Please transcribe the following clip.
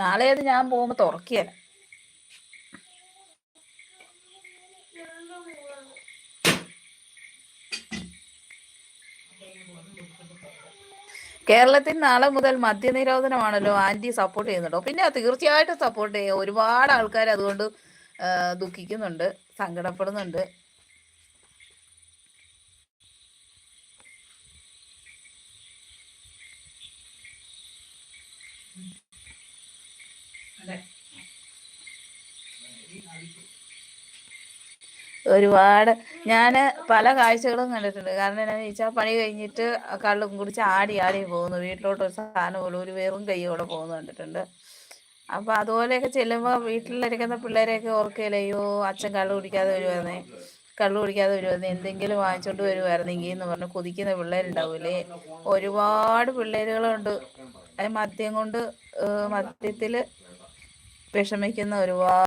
നാളെ അത് ഞാൻ പോകുമ്പോൾ തുറക്കിയല്ല. കേരളത്തിൽ നാളെ മുതൽ മദ്യനിരോധനമാണല്ലോ. ആന്റി സപ്പോർട്ട് ചെയ്യുന്നുണ്ടോ? പിന്നെ തീർച്ചയായിട്ടും സപ്പോർട്ട് ചെയ്യുക. ഒരുപാട് ആൾക്കാർ അതുകൊണ്ട് ദുഃഖിക്കുന്നുണ്ട്, സങ്കടപ്പെടുന്നുണ്ട്. ഒരുപാട് ഞാൻ പല കാഴ്ചകളും കണ്ടിട്ടുണ്ട്. കാരണം എന്താണെന്ന് ചോദിച്ചാൽ പണി കഴിഞ്ഞിട്ട് കള്ളും കുടിച്ച് ആടി ആടി പോകുന്നു. വീട്ടിലോട്ട് ഒരു സാധനം പോലും ഒരു വെറും കൈയോടെ പോകുന്നു കണ്ടിട്ടുണ്ട്. അപ്പോൾ അതുപോലെയൊക്കെ ചെല്ലുമ്പോൾ വീട്ടിലിരിക്കുന്ന പിള്ളേരെയൊക്കെ ഓർക്കുകയില്ല, അയ്യോ അച്ഛൻ കള്ളു കുടിക്കാതെ വരുമായിരുന്നേ, എന്തെങ്കിലും വാങ്ങിച്ചോണ്ട് വരുമായിരുന്നെങ്കിൽ എന്ന് പറഞ്ഞ് കൊതിക്കുന്ന പിള്ളേരുണ്ടാവൂലേ. ഒരുപാട് പിള്ളേരുകളുണ്ട് മദ്യത്തിൽ വിഷമിക്കുന്ന ഒരുപാട്